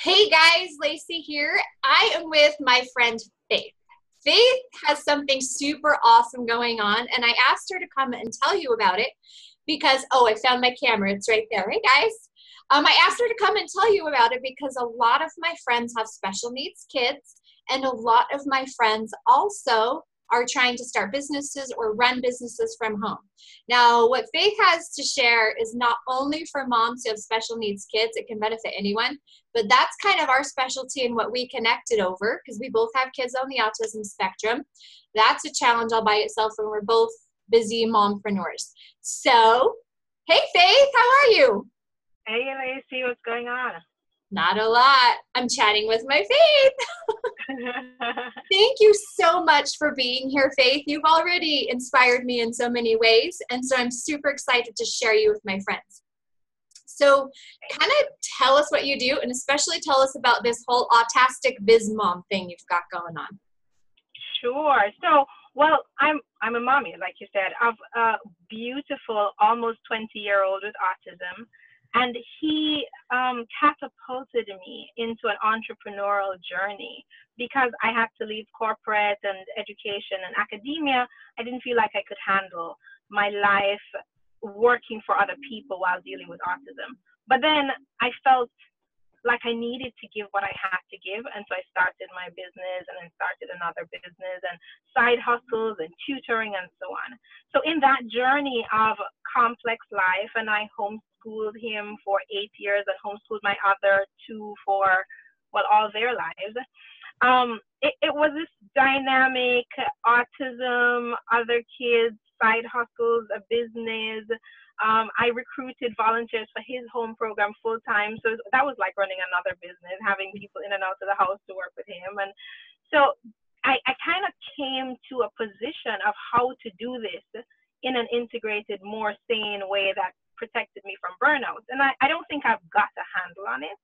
Hey guys, Lacey here. I am with my friend Faith. Faith has something super awesome going on, and I asked her to come and tell you about it because, I found my camera. It's right there. Hey guys. I asked her to come and tell you about it because a lot of my friends have special needs kids, and a lot of my friends also are trying to start businesses or run businesses from home. Now, what Faith has to share is not only for moms who have special needs kids, it can benefit anyone, but that's kind of our specialty and what we connected over because we both have kids on the autism spectrum. That's a challenge all by itself, and we're both busy mompreneurs. So, hey Faith, how are you? Hey, Lacey, what's going on? Not a lot. I'm chatting with my Faith. Thank you so much for being here, Faith. You've already inspired me in so many ways, and so I'm super excited to share you with my friends. So kind of tell us what you do, and especially tell us about this whole Autastic BizMom thing you've got going on. Sure. So, well, I'm a mommy, like you said, of a beautiful, almost 20-year-old with autism. And he catapulted me into an entrepreneurial journey because I had to leave corporate and education and academia. I didn't feel like I could handle my life working for other people while dealing with autism. But then I felt like I needed to give what I had to give. And so I started my business and then started another business and side hustles and tutoring and so on. So in that journey of complex life, and I homeschooled him for 8 years and homeschooled my other two for, all their lives. It was this dynamic autism, other kids, side hustles, a business. I recruited volunteers for his home program full time. So that was like running another business, having people in and out of the house to work with him. And so I kind of came to a position of how to do this in an integrated, more sane way that protected me from burnout. And I don't think I've got a handle on it,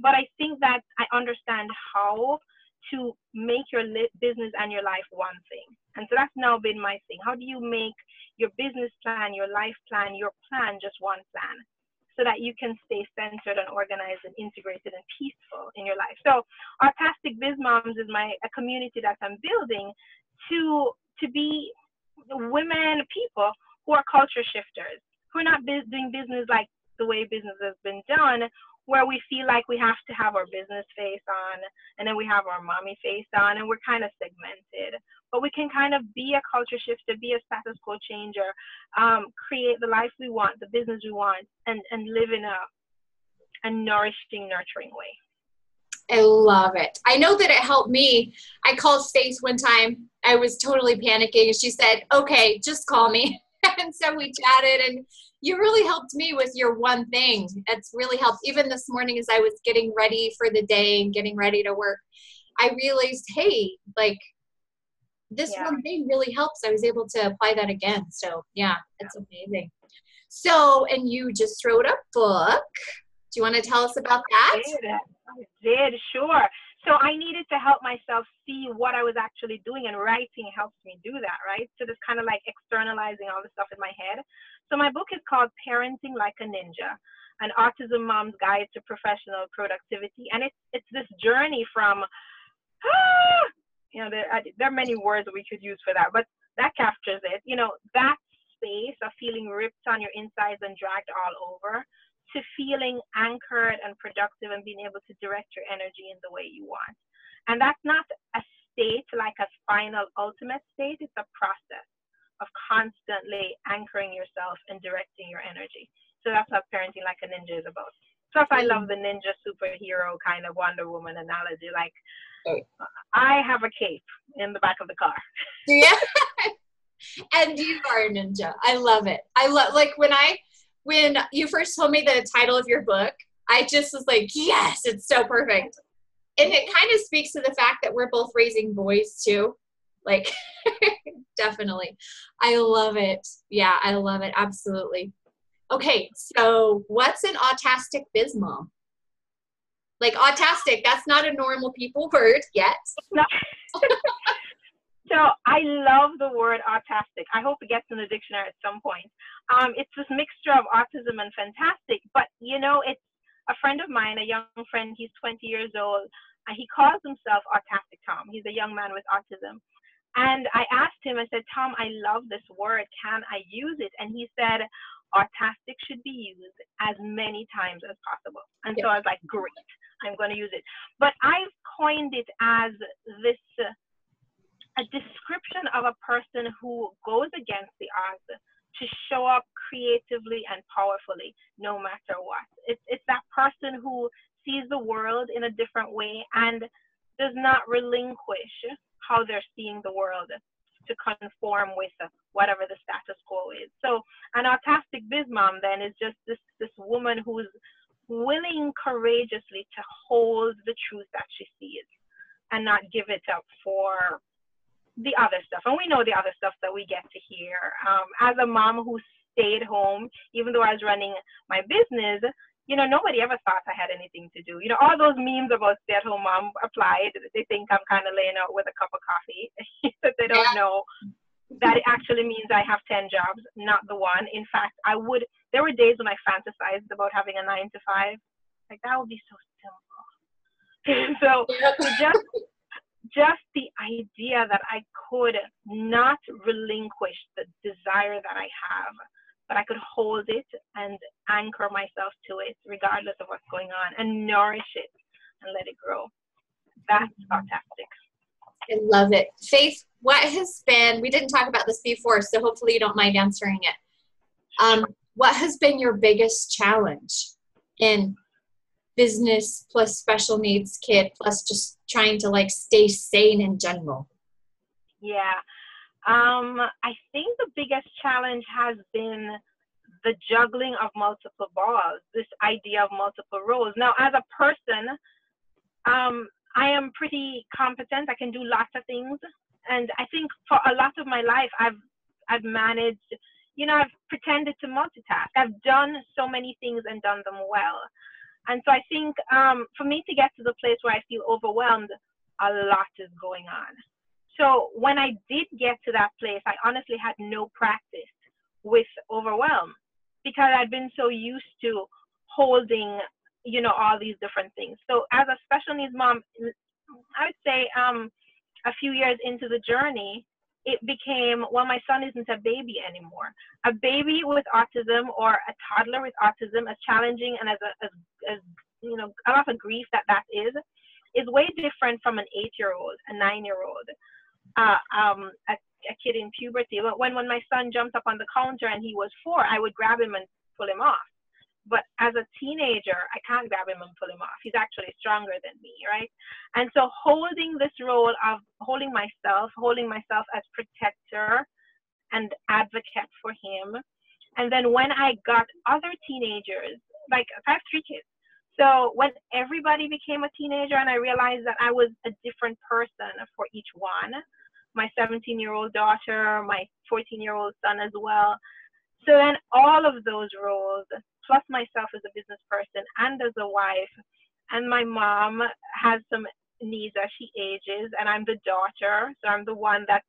but I think that I understand how to make your business and your life one thing. And so that's now been my thing. How do you make your business plan, your life plan, your plan just one plan so that you can stay centered and organized and integrated and peaceful in your life? So Autastic BizMoms is a community that I'm building to be women, people who are culture shifters, who are not doing business like the way business has been done, where we feel like we have to have our business face on and then we have our mommy face on, and we're kind of segmented. But we can kind of be a culture shifter, be a status quo changer, create the life we want, the business we want, and live in a nourishing, nurturing way. I love it. I know that it helped me. I called Faith one time. I was totally panicking, and she said, okay, just call me. And so we chatted, and you really helped me with your one thing. It's really helped. Even this morning as I was getting ready for the day and getting ready to work, I realized, hey, like this one thing really helps. I was able to apply that again. So yeah, it's amazing. So, and you just wrote a book. Do you want to tell us about that? I did, sure. So I needed to help myself see what I was actually doing, and writing helps me do that, right? So just kind of like externalizing all the stuff in my head. So my book is called Parenting Like a Ninja, an Autism Mom's Guide to Professional Productivity. And it's this journey from, there are many words that we could use for that, but that captures it. That space of feeling ripped on your insides and dragged all over, to feeling anchored and productive and being able to direct your energy in the way you want. And that's not a state like a final ultimate state. It's a process of constantly anchoring yourself and directing your energy. So that's what Parenting Like a Ninja is about. Plus, I love the ninja superhero kind of Wonder Woman analogy. Like, I have a cape in the back of the car. Yeah. And you are a ninja. I love it. I love, like, when you first told me the title of your book, I just was like, yes, it's so perfect. And it kind of speaks to the fact that we're both raising boys too. Like, definitely. I love it. Yeah, I love it. Absolutely. Okay, so what's an Autastic BizMom? Like, autastic, that's not a normal people word yet. No. So I love the word autastic. I hope it gets in the dictionary at some point. It's this mixture of autism and fantastic, but it's a friend of mine, a young friend, he's 20 years old, and he calls himself Autastic Tom. He's a young man with autism. And I asked him, I said, Tom, I love this word. Can I use it? And he said, autastic should be used as many times as possible. And so I was like, great, I'm going to use it. But I've coined it as this, a description of a person who goes against the odds to show up creatively and powerfully, no matter what. It's that person who sees the world in a different way and does not relinquish how they're seeing the world to conform with whatever the status quo is. So an Autastic BizMom then is just this woman who's willing courageously to hold the truth that she sees and not give it up for the other stuff. And we know the other stuff that we get to hear. As a mom who stayed home, even though I was running my business, you know, nobody ever thought I had anything to do. You know, all those memes about stay-at-home mom applied. They think I'm kind of laying out with a cup of coffee. But they don't know that it actually means I have 10 jobs, not the one. In fact, there were days when I fantasized about having a 9 to 5. Like, that would be so simple. So just the idea that I could not relinquish the desire that I have, but I could hold it and anchor myself to it regardless of what's going on and nourish it and let it grow. That's Autastic. I love it. Faith, what has been, we didn't talk about this before, so hopefully you don't mind answering it. What has been your biggest challenge in business plus special needs kid plus just trying to like stay sane in general? Yeah. I think the biggest challenge has been the juggling of multiple balls, this idea of multiple roles. Now, as a person, I am pretty competent. I can do lots of things. And I think for a lot of my life, I've managed, you know, I've pretended to multitask. I've done so many things and done them well. And so I think for me to get to the place where I feel overwhelmed, a lot is going on. So when I did get to that place, I honestly had no practice with overwhelm because I'd been so used to holding, you know, all these different things. So as a special needs mom, I would say a few years into the journey, it became, well, my son isn't a baby anymore. A baby with autism or a toddler with autism, as challenging and as you know, a lot of grief that is way different from an 8-year-old, a 9-year-old, a kid in puberty. When my son jumped up on the counter and he was 4, I would grab him and pull him off. But as a teenager, I can't grab him and pull him off. He's actually stronger than me, right? And so holding this role of holding myself as protector and advocate for him. And then when I got other teenagers, like I have 3 kids. So when everybody became a teenager and I realized that I was a different person for each one, my 17-year-old daughter, my 14-year-old son as well. So then all of those roles, plus myself as a business person and as a wife, and my mom has some needs as she ages, and I'm the daughter, so I'm the one that's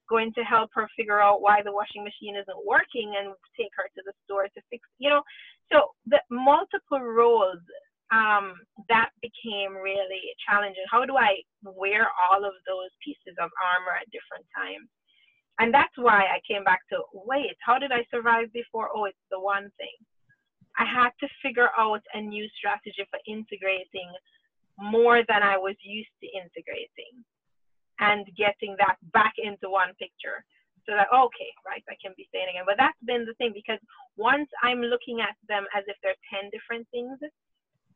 going to help her figure out why the washing machine isn't working and take her to the store to fix, you know. So the multiple roles, that became really challenging. How do I wear all of those pieces of armor at different times? And that's why I came back to, wait, how did I survive before? Oh, it's the one thing. I had to figure out a new strategy for integrating more than I was used to integrating and getting that back into one picture. So that, okay, right, I can be saying again. But that's been the thing, because once I'm looking at them as if they're 10 different things,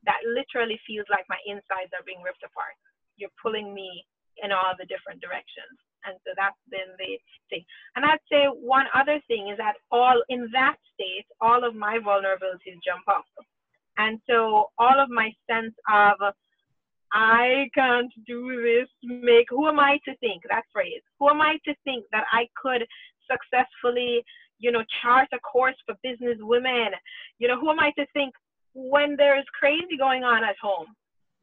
that literally feels like my insides are being ripped apart. You're pulling me in all the different directions. And so that's been the thing. And I'd say one other thing is that in that state, all of my vulnerabilities jump up. And so all of my sense of, I can't do this, who am I to think, that phrase, who am I to think that I could successfully, you know, chart a course for business women? You know, who am I to think when there's crazy going on at home,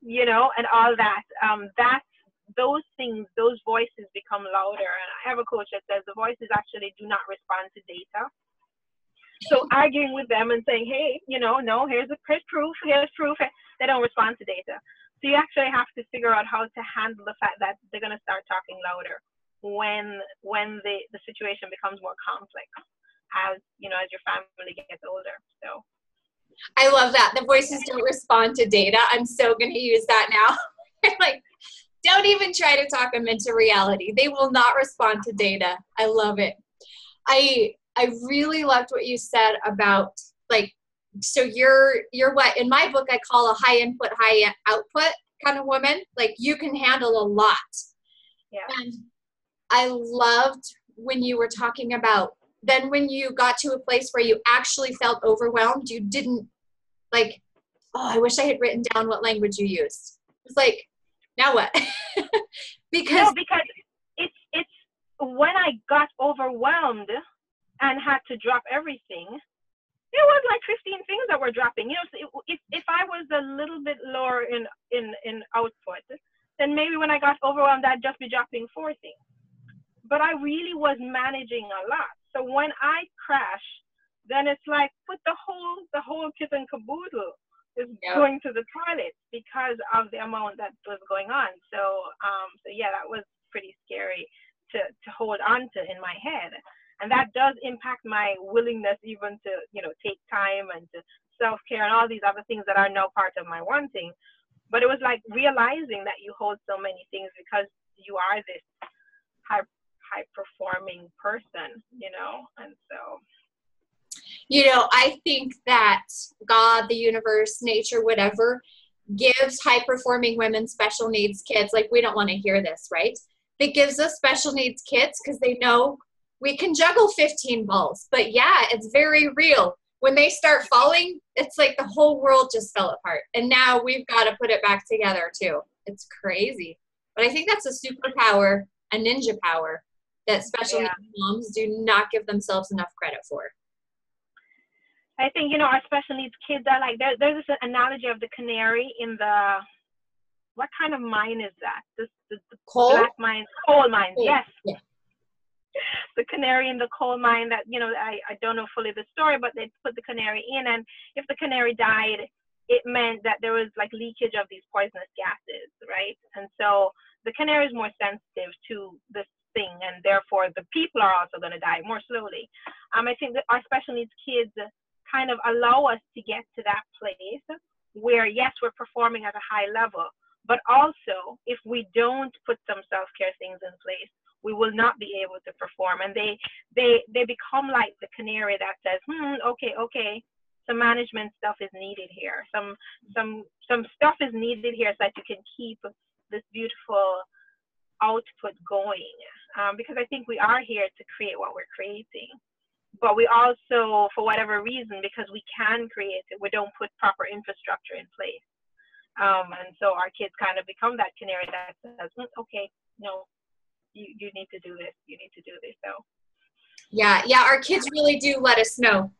you know, and all that, those things, those voices become louder. And I have a coach that says the voices actually do not respond to data. So arguing with them and saying, hey, no, here's proof, here's proof. They don't respond to data. So you actually have to figure out how to handle the fact that they're going to start talking louder when the situation becomes more complex as your family gets older. So I love that. The voices don't respond to data. I'm so going to use that now. Like, don't even try to talk them into reality. They will not respond to data. I love it. I really loved what you said about, like, so you're what in my book I call a high input, high output kind of woman. Like, you can handle a lot. Yeah. And I loved when you were talking about then when you got to a place where you actually felt overwhelmed, you didn't like, oh, I wish I had written down what language you used. It was like, now what? because it's when I got overwhelmed and had to drop everything, there was like 15 things that were dropping. So if I was a little bit lower in output, then maybe when I got overwhelmed, I'd just be dropping 4 things. But I really was managing a lot. So when I crash, then it's like put the whole kit and caboodle is going to the toilet because of the amount that was going on. So yeah, that was pretty scary to hold on to in my head. And that does impact my willingness even to, take time and to self-care and all these other things that are now part of my wanting. But it was like realizing that you hold so many things because you are this high performing person, and so. I think that God, the universe, nature, whatever, gives high-performing women special needs kids. Like, we don't want to hear this, right? It gives us special needs kids because they know we can juggle 15 balls. But yeah, it's very real. When they start falling, it's like the whole world just fell apart. And now we've got to put it back together too. It's crazy. But I think that's a superpower, a ninja power, that special needs moms do not give themselves enough credit for. I think, our special needs kids are like, there's this analogy of the canary in the, what kind of mine is that? The coal? Black mine, coal mine, coal. yes. Yeah. The canary in the coal mine that, I don't know fully the story, but they put the canary in, and if the canary died, it meant that there was like leakage of these poisonous gases, right? And so the canary is more sensitive to this thing, and therefore the people are also going to die more slowly. I think that our special needs kids kind of allow us to get to that place where, yes, we're performing at a high level, but also if we don't put some self-care things in place, we will not be able to perform. And they become like the canary that says, okay, some management stuff is needed here. Some stuff is needed here so that you can keep this beautiful output going. Because I think we are here to create what we're creating. But we also, for whatever reason, because we can create it, we don't put proper infrastructure in place. And so our kids kind of become that canary that says, okay, no, you need to do this. You need to do this. So. Yeah, our kids really do let us know.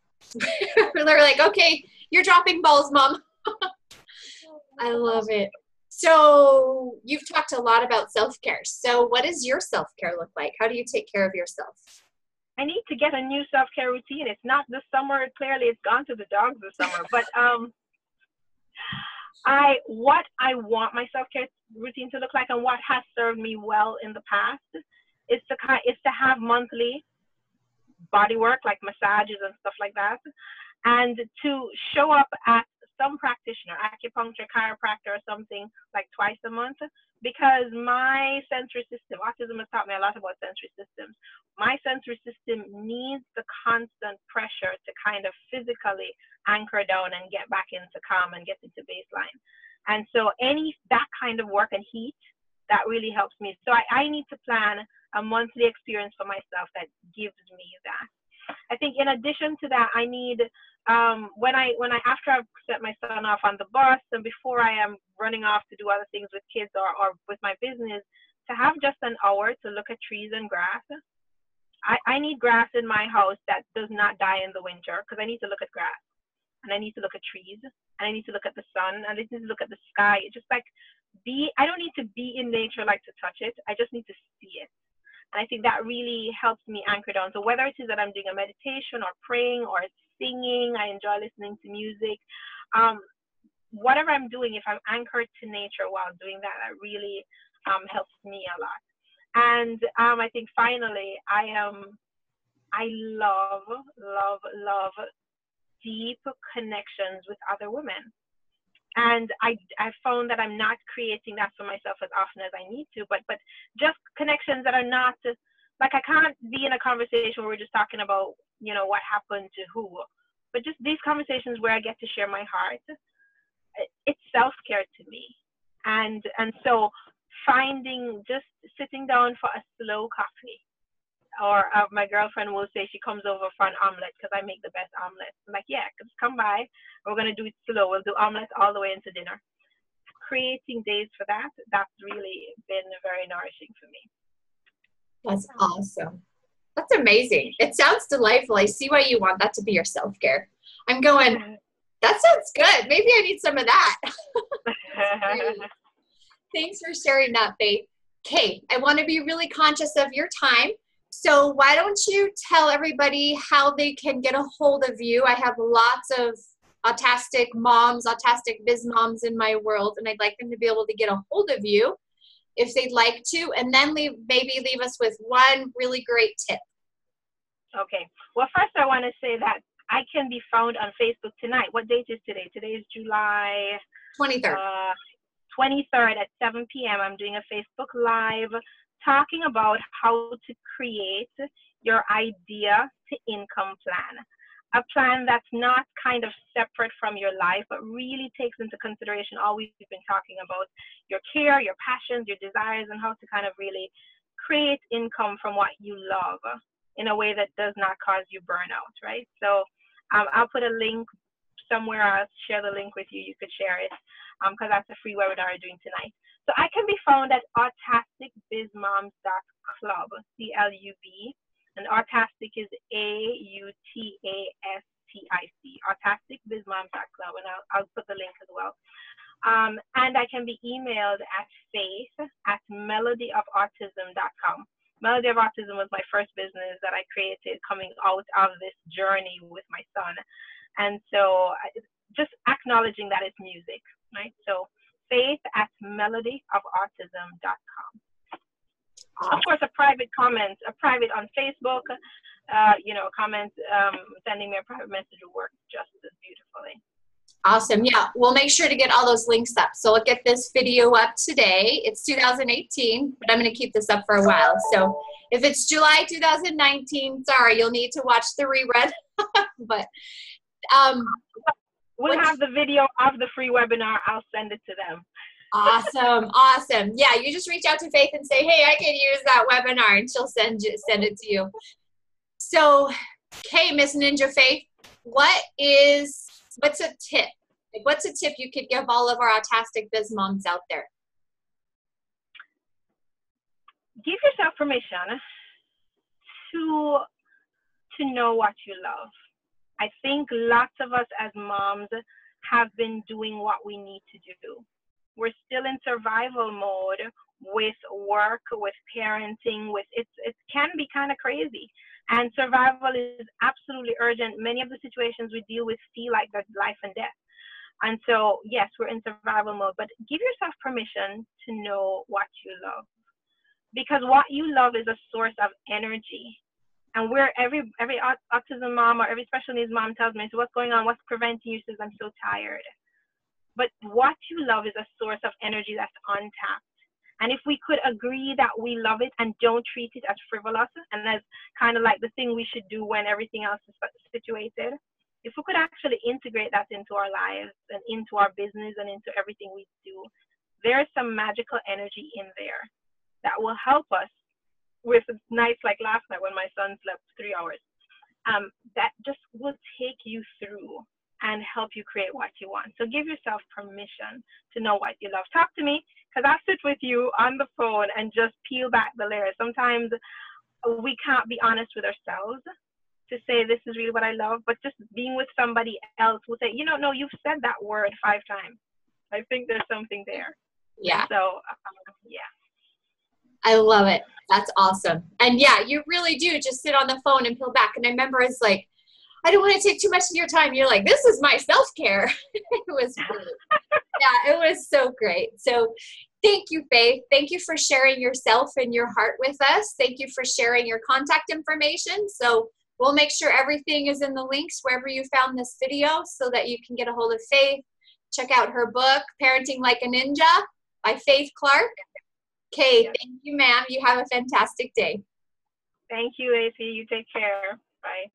They're like, okay, you're dropping balls, Mom. I love it. So you've talked a lot about self-care. So what does your self-care look like? How do you take care of yourself? I need to get a new self-care routine. It's not this summer. Clearly, it's gone to the dogs this summer. But what I want my self-care routine to look like, and what has served me well in the past, is to have monthly body work, like massages and stuff like that, and to show up at some practitioner, acupuncture, chiropractor, or something like twice a month, because my sensory system, autism has taught me a lot about sensory systems. My sensory system needs the constant pressure to kind of physically anchor down and get back into calm and get into baseline. And so that kind of work and heat, that really helps me. So I need to plan a monthly experience for myself that gives me that. I think in addition to that, I need, after I've set my son off on the bus and before I am running off to do other things with kids or with my business, to have just an hour to look at trees and grass. I need grass in my house that does not die in the winter, because I need to look at grass, and I need to look at trees, and I need to look at the sun, and I need to look at the sky. It's just like I don't need to be in nature, like to touch it. I just need to see it. And I think that really helps me anchor down. So whether it is that I'm doing a meditation or praying or singing, I enjoy listening to music. Whatever I'm doing, if I'm anchored to nature while doing that, that really helps me a lot. And I think finally, I love deep connections with other women. And I found that I'm not creating that for myself as often as I need to, but just connections that are not, like I can't be in a conversation where we're just talking about, you know, what happened to who, but just these conversations where I get to share my heart. It's self-care to me. And so finding, just sitting down for a slow coffee, or my girlfriend will say she comes over for an omelet because I make the best omelet. I'm like, yeah, just come by. We're going to do it slow. We'll do omelets all the way into dinner. Creating days for that, that's really been very nourishing for me. That's awesome. That's amazing. It sounds delightful. I see why you want that to be your self-care. I'm going, that sounds good. Maybe I need some of that. Thanks for sharing that, Faith. Okay, I want to be really conscious of your time. So why don't you tell everybody how they can get a hold of you? I have lots of autastic moms, autastic biz moms in my world, and I'd like them to be able to get a hold of you if they'd like to, and then maybe leave us with one really great tip. Okay. Well, first I want to say that I can be found on Facebook tonight. What date is today? Today is July 23rd. 23rd at 7 p.m. I'm doing a Facebook Live talking about how to create your idea to income plan. A plan that's not kind of separate from your life, but really takes into consideration all we've been talking about, your care, your passions, your desires, and how to kind of really create income from what you love in a way that does not cause you burnout, right? So I'll put a link somewhere. I'll share the link with you. You could share it because that's a free webinar I'm doing tonight. So I can be found at autasticbizmoms.club, CLUB, and Autastic is AUTASTIC, autasticbizmoms.club, and I'll put the link as well. And I can be emailed at faith@melodyofautism.com. Melody of Autism was my first business that I created coming out of this journey with my son. And so just acknowledging that it's music, right? So faith@melodyofautism.com. Of course, a private comment, a private on Facebook, comment, sending me a private message will work just as beautifully. Awesome. Yeah, we'll make sure to get all those links up. So we'll get this video up today. It's 2018, but I'm going to keep this up for a while. So if it's July 2019, sorry, you'll need to watch the rerun. But we'll have the video of the free webinar. I'll send it to them. Awesome. Awesome. Yeah, you just reach out to Faith and say, hey, I can use that webinar, and she'll send it to you. So, okay, Miss Ninja Faith, what's a tip? Like, what's a tip you could give all of our Autastic Biz moms out there? Give yourself permission to know what you love. I think lots of us as moms have been doing what we need to do. We're still in survival mode with work, with parenting, it can be kind of crazy. And survival is absolutely urgent. Many of the situations we deal with feel like there's life and death. And so, yes, we're in survival mode, but give yourself permission to know what you love. Because what you love is a source of energy. And where every autism mom or every special needs mom tells me, so what's going on? What's preventing you? Says, I'm so tired. But what you love is a source of energy that's untapped. And if we could agree that we love it and don't treat it as frivolous and as kind of like the thing we should do when everything else is situated, if we could actually integrate that into our lives and into our business and into everything we do, there's some magical energy in there that will help us with nights like last night when my son slept 3 hours. That just will take you through and help you create what you want. So give yourself permission to know what you love. Talk to me, because I'll sit with you on the phone and just peel back the layers. Sometimes we can't be honest with ourselves to say this is really what I love, but just being with somebody else will say, no, you've said that word 5 times. I think there's something there. Yeah. So, yeah. I love it. That's awesome. And yeah, you really do just sit on the phone and peel back. And I remember it's like, I don't want to take too much of your time. You're like, this is my self-care. It was great. Yeah, it was so great. So thank you, Faith. Thank you for sharing yourself and your heart with us. Thank you for sharing your contact information. So we'll make sure everything is in the links wherever you found this video so that you can get a hold of Faith. Check out her book, Parenting Like a Ninja by Faith Clarke. Okay, thank you, ma'am. You have a fantastic day. Thank you, AC. You take care. Bye.